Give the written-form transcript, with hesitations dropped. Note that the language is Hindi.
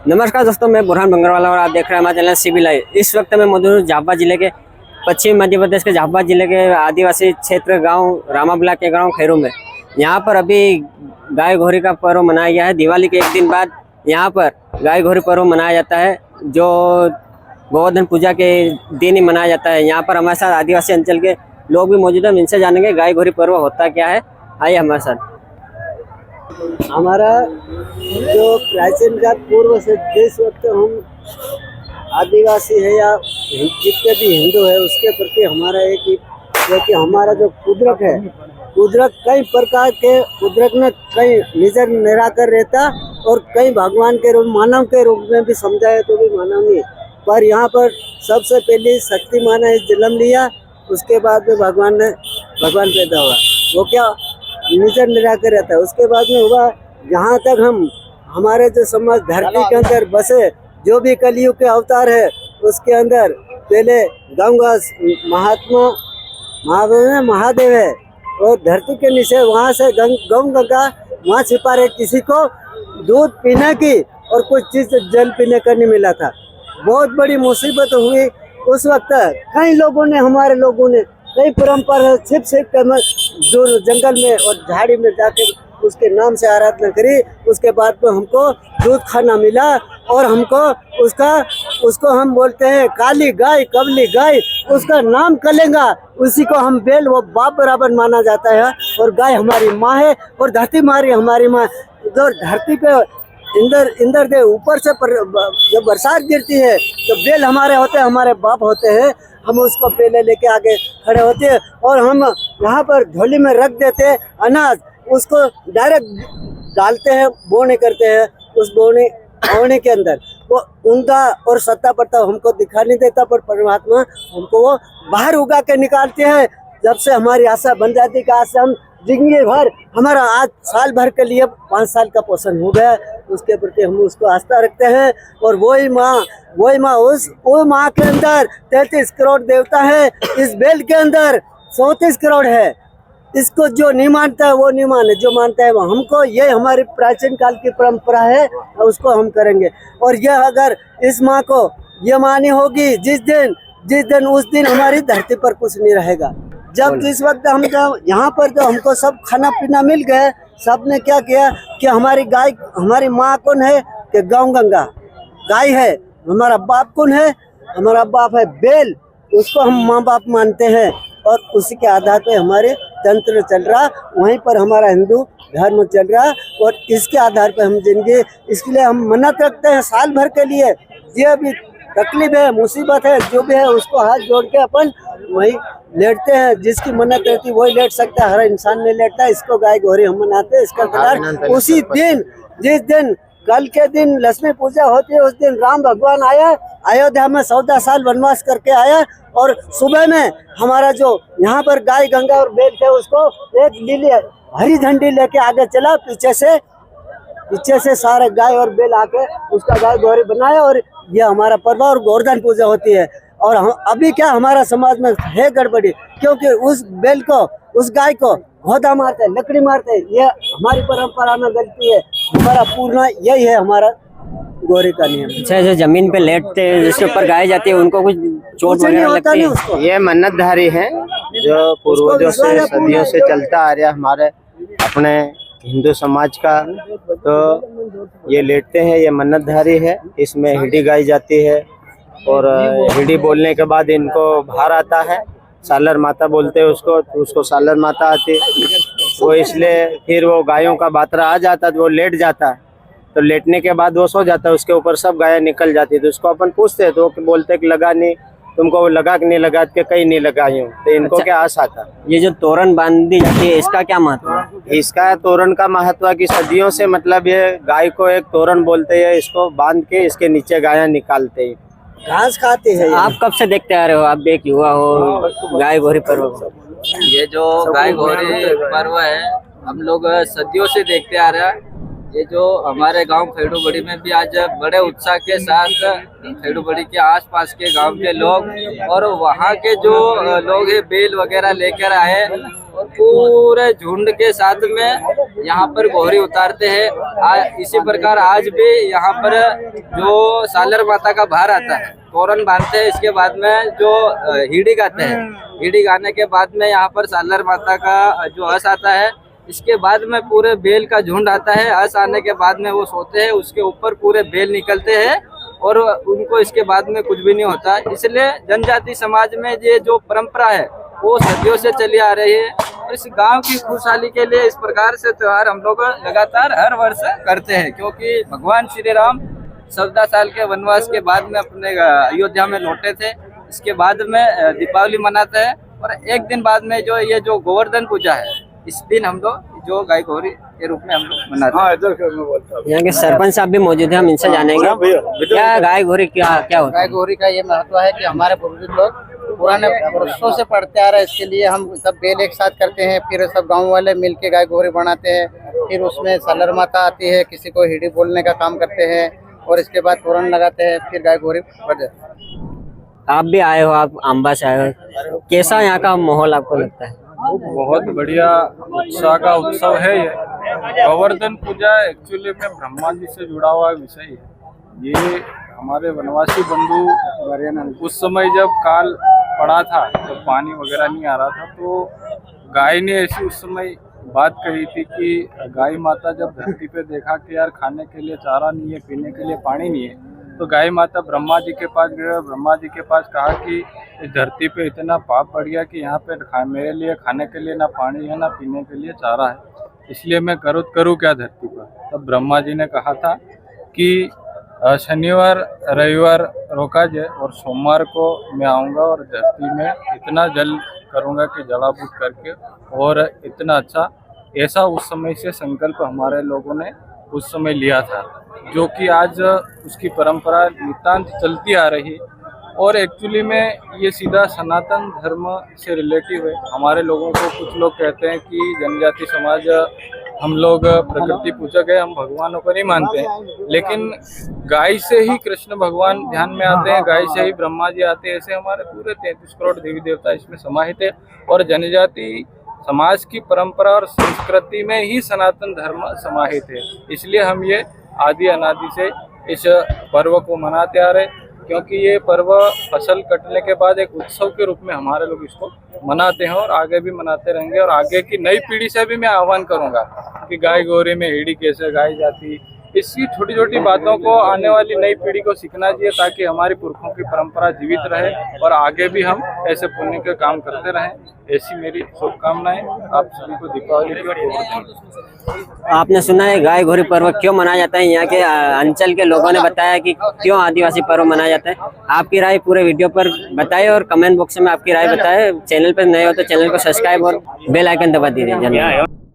नमस्कार दोस्तों, मैं बुरहान बंगरवाला और आप देख रहे हैं हमारा चैनल सीबी लाइव। इस वक्त मैं मौजूद हूँ झाबुआ जिले के पश्चिम मध्य प्रदेश के झाबुआ जिले के आदिवासी क्षेत्र गांव रामाबला के गांव खैरू में। यहाँ पर अभी गाय घोड़ी का पर्व मनाया गया है। दिवाली के एक दिन बाद यहाँ पर गाय घोड़ी पर्व मनाया जाता है, जो गोवर्धन पूजा के दिन ही मनाया जाता है। यहाँ पर हमारे साथ आदिवासी अंचल के लोग भी मौजूद हैं, इनसे जानेंगे गाय घोड़ी पर्व होता क्या है। आइए हमारे साथ। हमारा जो प्राचीन काल पूर्व से जिस वक्त हम आदिवासी है या जितने भी हिंदू है उसके प्रति हमारा एक ही, क्योंकि हमारा जो कुदरत है, कुदरत कई प्रकार के कुदरत में कई निजर निराकर रहता और कई भगवान के रूप मानव के रूप में भी समझाए तो भी मानव नहीं। पर यहाँ पर सबसे पहले शक्ति माना जन्म लिया, उसके बाद में भगवान पैदा हुआ। वो क्या निजर निराकर रहता है। उसके बाद में हुआ जहाँ तक हमारे जो समाज धरती के अंदर बसे, जो भी कलयुग के अवतार है उसके अंदर पहले गंगा महादेव है और धरती के नीचे वहाँ से गंगा वहाँ छिपा रहे। किसी को दूध पीने की और कुछ चीज जल पीने का नहीं मिला था। बहुत बड़ी मुसीबत हुई उस वक्त। कई लोगों ने, हमारे लोगों ने कई परंपरा छिप कर जो जंगल में और झाड़ी में जाके उसके नाम से आराधना करी। उसके बाद में हमको दूध खाना मिला और हमको उसको हम बोलते हैं काली गाय, कबली गाय, उसका नाम कलेंगा, उसी को हम बैल वो बाप बराबर माना जाता है। और गाय हमारी माँ है और धरती हमारी माँ। जो धरती पे इंद्र देव ऊपर से जब बरसात गिरती है तो बैल हमारे होते हैं, हमारे बाप होते हैं। हम उसको पहले लेके आगे खड़े होते हैं और हम यहाँ पर झोली में रख देते हैं अनाज, उसको डायरेक्ट डालते हैं, बोने करते हैं। उस बोने के अंदर वो उनका और सत्ता पड़ता हमको दिखा नहीं देता, पर परमात्मा हमको वो बाहर उगा के निकालते हैं। जब से हमारी आशा बन जाती कि आज से हम जिंदगी भर, हमारा आज साल भर के लिए 5 साल का पोषण हो गया, उसके प्रति हम उसको आस्था रखते हैं। और वही माँ वो माँ के अंदर 33 करोड़ देवता है, इस बैल के अंदर 34 करोड़ है। इसको जो नहीं मानता है वो नहीं माने, जो मानता है वो हमको। ये हमारी प्राचीन काल की परंपरा है, उसको हम करेंगे। और यह अगर इस माँ को ये मानी होगी जिस दिन उस दिन हमारी धरती पर कुछ नहीं रहेगा। जब इस वक्त हम यहाँ पर जो हमको सब खाना पीना मिल गए, सब ने क्या किया कि हमारी गाय, हमारी माँ कौन है कि गंगा गाय है। हमारा बाप कौन है? हमारा बाप है बैल, उसको हम माँ बाप मानते हैं और उसी के आधार पे हमारे तंत्र चल रहा, वहीं पर हमारा हिंदू धर्म चल रहा और इसके आधार पे हम जिंदगी, इसके लिए हम मन्नत रखते हैं साल भर के लिए। जो भी तकलीफ है, मुसीबत है, जो भी है, उसको हाथ जोड़ के अपन वही लेटते हैं। जिसकी मन्नत रहती वही लेट सकता है, हर इंसान नहीं लेटता। इसको गाय घोड़ी हम मनाते हैं। इसका कदर उसी दिन, जिस दिन कल के दिन लक्ष्मी पूजा होती है, उस दिन राम भगवान आया, अयोध्या में 14 साल वनवास करके आया। और सुबह में हमारा जो यहाँ पर गाय गंगा और बैल थे, उसको एक लीली हरी झंडी लेके आगे चला, पीछे से सारे गाय और बैल आके उसका गाय घोड़ी बनाया। और यह हमारा पर्व और गोवर्धन पूजा होती है। और हम अभी क्या हमारा समाज में है गड़बड़ी, क्योंकि उस बैल को, उस गाय को घोदा मारते हैं, लकड़ी मारते हैं। ये हमारी परंपरा में गलती है। हमारा पूर्ण यही है हमारा गोरी का नियम। अच्छा, जो जमीन पे लेटते हैं, जिसके ऊपर गाय जाती है, उनको कुछ चोट वगैरह लगती है? उसको ये मन्नतधारी है जो पूर्वजों से सदियों से चलता आ रहा हमारे अपने हिंदू समाज का। तो ये लेटते हैं, ये मन्नतधारी है। इसमें हिडी गाई जाती है और हिडी बोलने के बाद इनको भार आता है। सालर माता बोलते हैं उसको सालर माता आती है। वो इसलिए फिर वो गायों का बातरा आ जाता है तो वो लेट जाता है। तो लेटने के बाद वो सो जाता है, उसके ऊपर सब गायें निकल जाती है। तो उसको अपन पूछते हैं तो वो बोलते हैं कि लगा नहीं, तुमको लगा कि नहीं लगा, के कहीं नहीं लगाई हूँ। तो इनको क्या आस आता? ये जो तोरण बांधी जाती है, इसका क्या महत्व है? इसका तोरण का महत्व की सदियों से, मतलब ये गाय को एक तोरण बोलते हैं। इसको बांध के इसके नीचे गायें निकालते हैं, घास खाते हैं। आप कब से देखते आ रहे हो? आप एक युवा हो, गाय घोड़ी पर्व? ये जो गाय घोड़ी पर्व है हम लोग सदियों से देखते आ रहे हैं। ये जो हमारे गांव खेड़ूबड़ी में भी आज बड़े उत्साह के साथ खेड़ूबड़ी के आसपास के गांव के लोग और वहाँ के जो लोग हैं बैल वगैरह लेकर आए और पूरे झुंड के साथ में यहाँ पर गोहरी उतारते हैं। इसी प्रकार आज भी यहाँ पर जो सालर माता का भार आता है तोरण बांधते हैं। इसके बाद में जो हिडी गाते हैं, हिडी गाने के बाद में यहाँ पर सालर माता का जो हंस आता है, इसके बाद में पूरे बेल का झुंड आता है। हंस आने के बाद में वो सोते हैं, उसके ऊपर पूरे बेल निकलते हैं और उनको इसके बाद में कुछ भी नहीं होता। इसलिए जनजाति समाज में ये जो परंपरा है वो सदियों से चली आ रही है और इस गांव की खुशहाली के लिए इस प्रकार से त्योहार हम लोग लगातार हर वर्ष करते हैं, क्योंकि भगवान श्री राम 14 साल के वनवास के बाद में अपने अयोध्या में लौटे थे। इसके बाद में दीपावली मनाते हैं और एक दिन बाद में जो ये जो गोवर्धन पूजा है, इस दिन हम लोग जो गाय गौरी के रूप में हम लोग मनाते हैं। यहाँ के सरपंच साहब भी मौजूद हैं, हम इनसे जानेंगे क्या गाय घोड़ी क्या क्या होता गाय है। गौरी का ये महत्व है कि हमारे पूर्वज लोग पुराने वर्षों से पढ़ते आ रहे हैं। इसके लिए हम सब बेल एक साथ करते हैं, फिर सब गांव वाले मिलके गाय गौरी बनाते हैं, फिर उसमें सालर माता आती है, किसी को हिडी बोलने का काम करते हैं और इसके बाद तोरण लगाते हैं, फिर गाय गौरी बढ़ जाती है। आप भी आए हो, आप अम्बा से आए हो, कैसा यहाँ का माहौल आपको लगता है। बहुत बढ़िया उत्साह का उत्सव है ये। गोवर्धन पूजा एक्चुअली में ब्रह्मा जी से जुड़ा हुआ विषय है। ये हमारे वनवासी बंधु उस समय जब काल पड़ा था, तो पानी वगैरह नहीं आ रहा था, तो गाय ने ऐसी उस समय बात कही थी कि गाय माता जब धरती पे देखा कि यार खाने के लिए चारा नहीं है, पीने के लिए पानी नहीं है, तो गाय माता ब्रह्मा जी के पास गए। ब्रह्मा जी के पास कहा कि इस धरती पे इतना पाप बढ़ गया कि यहाँ पे मेरे लिए खाने के लिए ना पानी है ना पीने के लिए चारा है, इसलिए मैं करूँ क्या धरती पर। तब ब्रह्मा जी ने कहा था कि शनिवार रविवार रोका जाए और सोमवार को मैं आऊँगा और धरती में इतना जल करूँगा कि जलाभूत करके, और इतना अच्छा ऐसा उस समय से संकल्प हमारे लोगों ने उस समय लिया था, जो कि आज उसकी परंपरा नितांत चलती आ रही। और एक्चुअली में ये सीधा सनातन धर्म से रिलेटिव है। हमारे लोगों को कुछ लोग कहते हैं कि जनजाति समाज हम लोग प्रकृति पूजक है, हम भगवानों को नहीं मानते हैं, लेकिन गाय से ही कृष्ण भगवान ध्यान में आते हैं, गाय से ही ब्रह्मा जी आते हैं। ऐसे हमारे पूरे 33 करोड़ देवी देवता इसमें समाहित है और जनजाति समाज की परंपरा और संस्कृति में ही सनातन धर्म समाहित है। इसलिए हम ये आदि अनादि से इस पर्व को मनाते आ रहे, क्योंकि ये पर्व फसल कटने के बाद एक उत्सव के रूप में हमारे लोग इसको मनाते हैं और आगे भी मनाते रहेंगे। और आगे की नई पीढ़ी से भी मैं आह्वान करूंगा कि गाय गौरी में हिडी कैसे गाई जाती, इसकी छोटी छोटी बातों को आने वाली नई पीढ़ी को सीखना चाहिए, ताकि हमारी पुरखों की परंपरा जीवित रहे और आगे भी हम ऐसे पुण्य के काम करते रहें। ऐसी मेरी शुभकामनाएं आप सभी को दीपावली की। आपने सुना है गाय घोड़ी पर्व क्यों मनाया जाता है, यहाँ के अंचल के लोगों ने बताया कि क्यों आदिवासी पर्व मनाया जाता है। आपकी राय पूरे वीडियो पर बताएं और कमेंट बॉक्स में आपकी राय बताएं। चैनल पर नए हो तो चैनल को सब्सक्राइब और बेल आइकन दबा दीजिए। धन्यवाद।